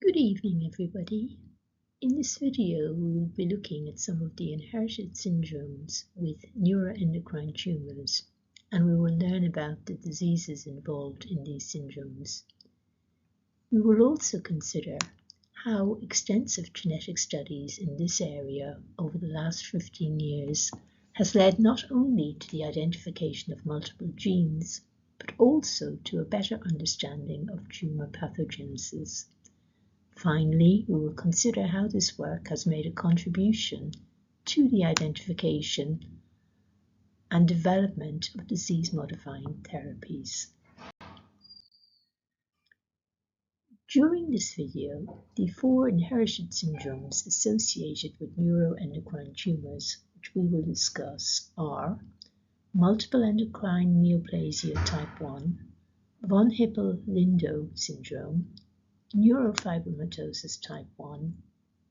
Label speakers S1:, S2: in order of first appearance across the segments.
S1: Good evening, everybody. In this video, we will be looking at some of the inherited syndromes with neuroendocrine tumors, and we will learn about the diseases involved in these syndromes. We will also consider how extensive genetic studies in this area over the last 15 years has led not only to the identification of multiple genes, but also to a better understanding of tumor pathogenesis. Finally, we will consider how this work has made a contribution to the identification and development of disease-modifying therapies. During this video, the 4 inherited syndromes associated with neuroendocrine tumors, which we will discuss, are multiple endocrine neoplasia type 1, von Hippel-Lindau syndrome, neurofibromatosis type 1,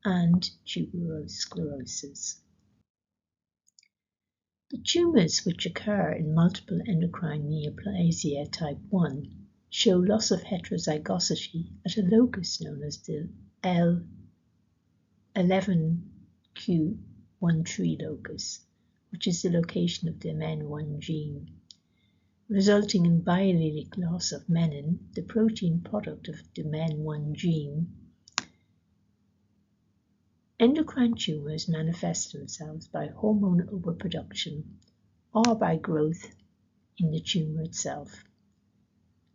S1: and tuberous sclerosis. The tumors which occur in multiple endocrine neoplasia type 1 show loss of heterozygosity at a locus known as the L11q13 locus, which is the location of the MEN1 gene, resulting in biallelic loss of menin, the protein product of the MEN1 gene. Endocrine tumors manifest themselves by hormone overproduction or by growth in the tumor itself.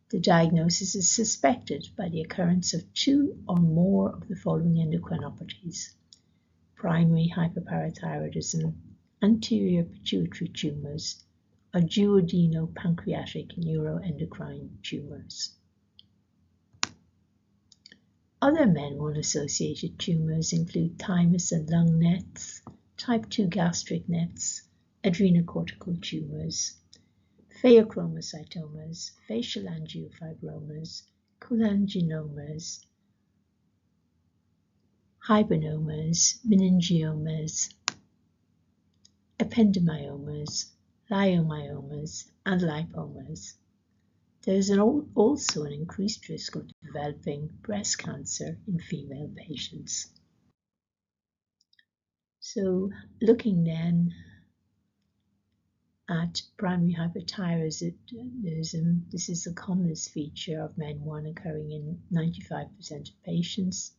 S1: The diagnosis is suspected by the occurrence of 2 or more of the following endocrinopathies: primary hyperparathyroidism, anterior pituitary tumors, or duodeno-pancreatic neuroendocrine tumors. Other MEN1-associated tumors include thymus and lung nets, type 2 gastric nets, adrenocortical tumors, pheochromocytomas, facial angiofibromas, cholangiomas, hibanomas, meningiomas, ependymyomas, leiomyomas, and lipomas. There is also an increased risk of developing breast cancer in female patients. So, looking then at primary hyperthyroidism, this is the commonest feature of MEN1 occurring in 95% of patients.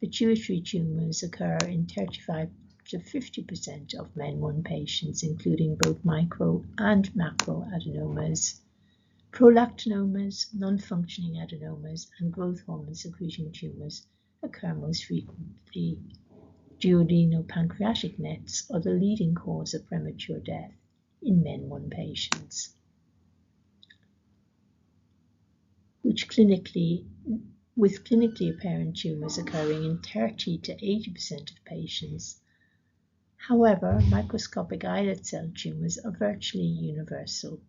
S1: Pituitary tumors occur in 35 to 50% of MEN1 patients, including both micro and macro adenomas. Prolactinomas, non-functioning adenomas, and growth hormone secreting tumors occur most frequently. Duodeno-pancreatic nets are the leading cause of premature death in MEN1 patients, with clinically apparent tumors occurring in 30 to 80% of patients. However, microscopic islet cell tumors are virtually universal.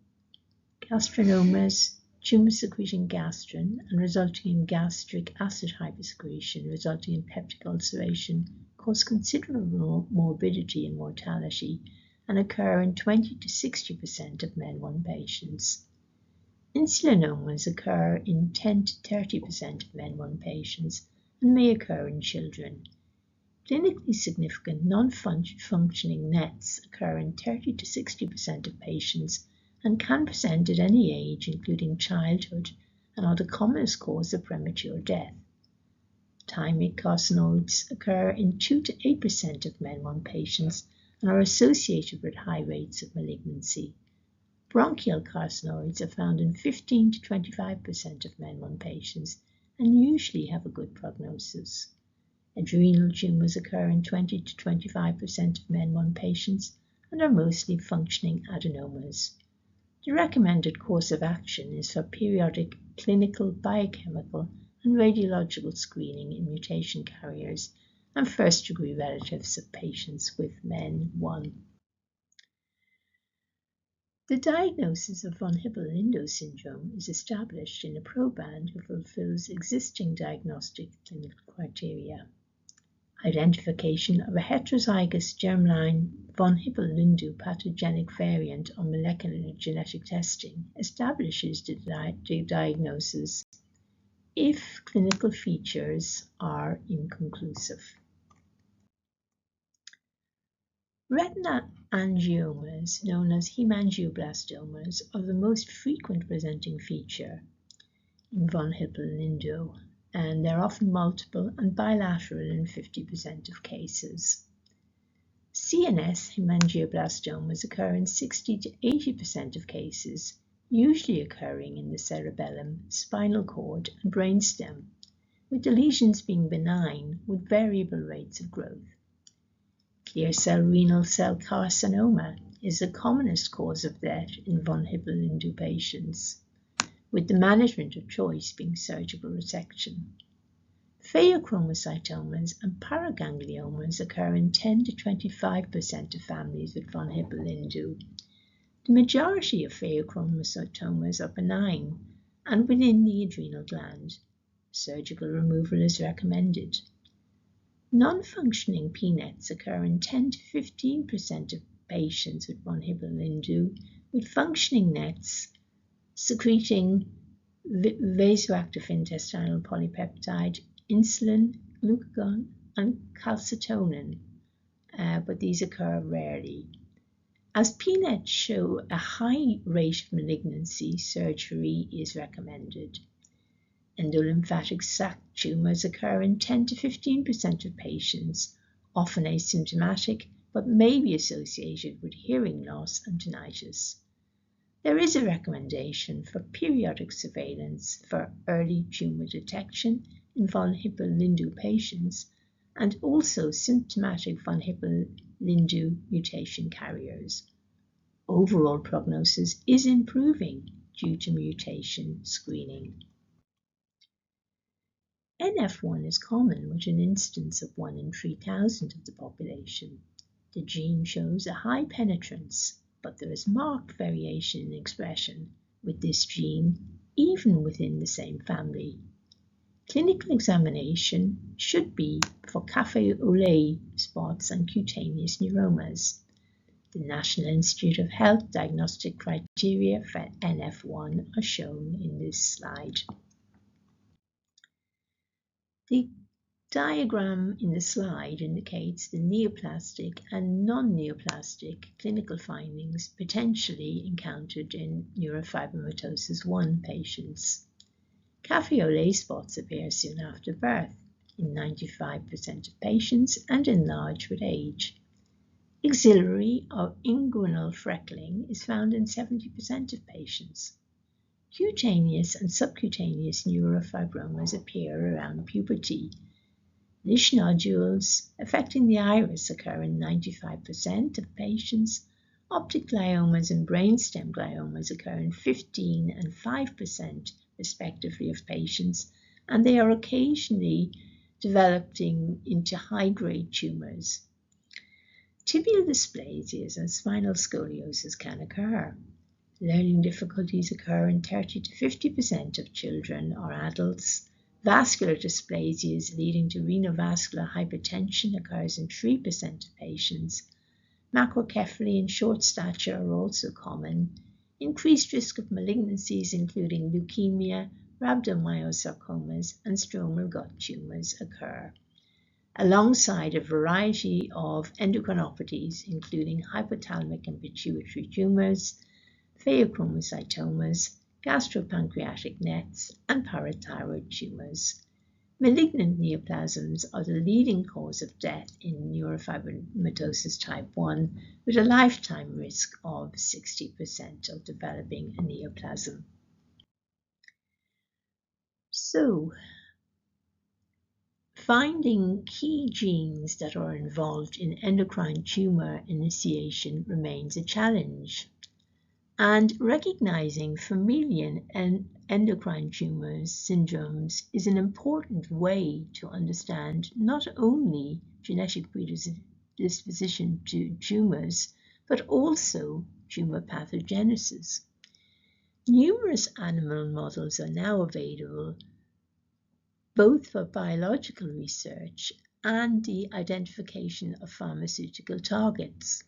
S1: Gastrinomas, tumors secreting gastrin and resulting in gastric acid hypersecretion, resulting in peptic ulceration, cause considerable morbidity and mortality and occur in 20 to 60% of MEN1 patients. Insulinomas occur in 10 to 30% of MEN1 patients and may occur in children. Clinically significant non-functioning nets occur in 30 to 60% of patients and can present at any age, including childhood, and are the commonest cause of premature death. Thymic carcinoids occur in 2 to 8% of MEN1 patients and are associated with high rates of malignancy. Bronchial carcinoids are found in 15 to 25% of MEN1 patients and usually have a good prognosis. Adrenal tumors occur in 20 to 25% of MEN1 patients and are mostly functioning adenomas. The recommended course of action is for periodic clinical, biochemical, and radiological screening in mutation carriers and first-degree relatives of patients with MEN1. The diagnosis of von Hippel-Lindau syndrome is established in a proband who fulfills existing diagnostic clinical criteria. Identification of a heterozygous germline von Hippel-Lindau pathogenic variant on molecular genetic testing establishes the diagnosis. if clinical features are inconclusive. Retinal angiomas, known as hemangioblastomas, are the most frequent presenting feature in von Hippel-Lindau, and they're often multiple and bilateral in 50% of cases. CNS hemangioblastomas occur in 60 to 80% of cases, usually occurring in the cerebellum, spinal cord, and brainstem, with the lesions being benign with variable rates of growth. Clear cell renal cell carcinoma is the commonest cause of death in von Hippel-Lindau patients, with the management of choice being surgical resection. Pheochromocytomas and paragangliomas occur in 10 to 25% of families with von Hippel-Lindau. The majority of pheochromocytomas are benign and within the adrenal gland. Surgical removal is recommended. Non-functioning PNETs occur in 10 to 15% of patients with von Hippel-Lindau, with functioning nets secreting vasoactive intestinal polypeptide, insulin, glucagon, and calcitonin, but these occur rarely. As PNETs show a high rate of malignancy, surgery is recommended. Endolymphatic sac tumors occur in 10 to 15% of patients, often asymptomatic, but may be associated with hearing loss and tinnitus. There is a recommendation for periodic surveillance for early tumor detection in von Hippel-Lindau patients and also symptomatic von Hippel-Lindau mutation carriers. Overall prognosis is improving due to mutation screening. NF1 is common with an incidence of 1 in 3,000 of the population. The gene shows a high penetrance, but there is marked variation in expression with this gene even within the same family. Clinical examination should be for café au lait spots and cutaneous neuromas. The National Institute of Health diagnostic criteria for NF1 are shown in this slide. The diagram in the slide indicates the neoplastic and non-neoplastic clinical findings potentially encountered in neurofibromatosis 1 patients. Café au lait spots appear soon after birth in 95% of patients and enlarge with age. Axillary or inguinal freckling is found in 70% of patients. Cutaneous and subcutaneous neurofibromas appear around puberty. Niche nodules affecting the iris occur in 95% of patients. Optic gliomas and brainstem gliomas occur in 15 and 5% respectively of patients, and they are occasionally developing into high-grade tumors. Tibial dysplasias and spinal scoliosis can occur. Learning difficulties occur in 30 to 50% of children or adults. Vascular dysplasias leading to renovascular hypertension occurs in 3% of patients. Macrocephaly and short stature are also common. Increased risk of malignancies including leukemia, rhabdomyosarcomas, and stromal gut tumors occur, alongside a variety of endocrinopathies including hypothalamic and pituitary tumors, pheochromocytomas, gastropancreatic nets, and parathyroid tumors. Malignant neoplasms are the leading cause of death in neurofibromatosis type 1, with a lifetime risk of 60% of developing a neoplasm. So, finding key genes that are involved in endocrine tumor initiation remains a challenge. And recognizing familial and endocrine tumors syndromes is an important way to understand not only genetic predisposition to tumors, but also tumor pathogenesis. Numerous animal models are now available, both for biological research and the identification of pharmaceutical targets.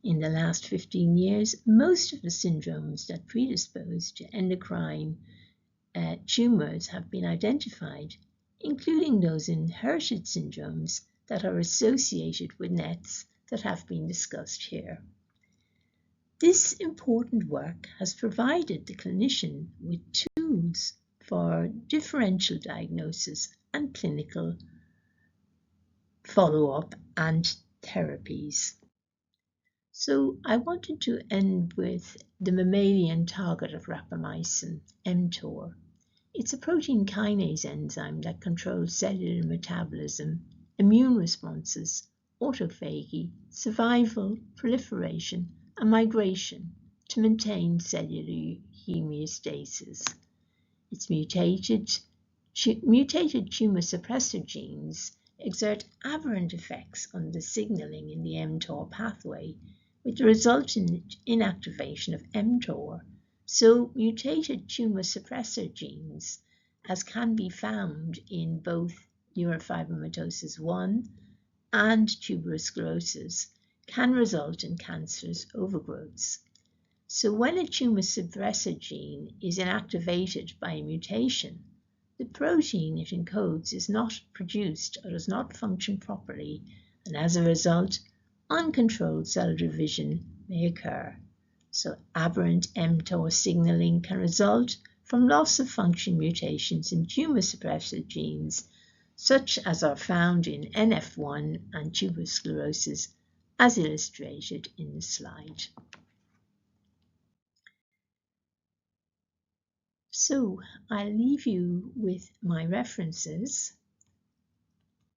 S1: In the last 15 years, most of the syndromes that predispose to endocrine tumours have been identified, including those inherited syndromes that are associated with NETs that have been discussed here. This important work has provided the clinician with tools for differential diagnosis and clinical follow-up and therapies. So I wanted to end with the mammalian target of rapamycin, mTOR. It's a protein kinase enzyme that controls cellular metabolism, immune responses, autophagy, survival, proliferation, and migration to maintain cellular homeostasis. Its mutated tumor suppressor genes exert aberrant effects on the signaling in the mTOR pathway, with the resultant inactivation of mTOR. So mutated tumor suppressor genes, as can be found in both neurofibromatosis 1 and tuberous sclerosis, can result in cancerous overgrowths. So when a tumor suppressor gene is inactivated by a mutation, the protein it encodes is not produced or does not function properly, and as a result, uncontrolled cell division may occur. So aberrant mTOR signaling can result from loss of function mutations in tumor suppressor genes, such as are found in NF1 and tuberous sclerosis, as illustrated in the slide. So I'll leave you with my references,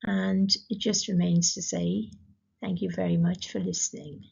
S1: and it just remains to say thank you very much for listening.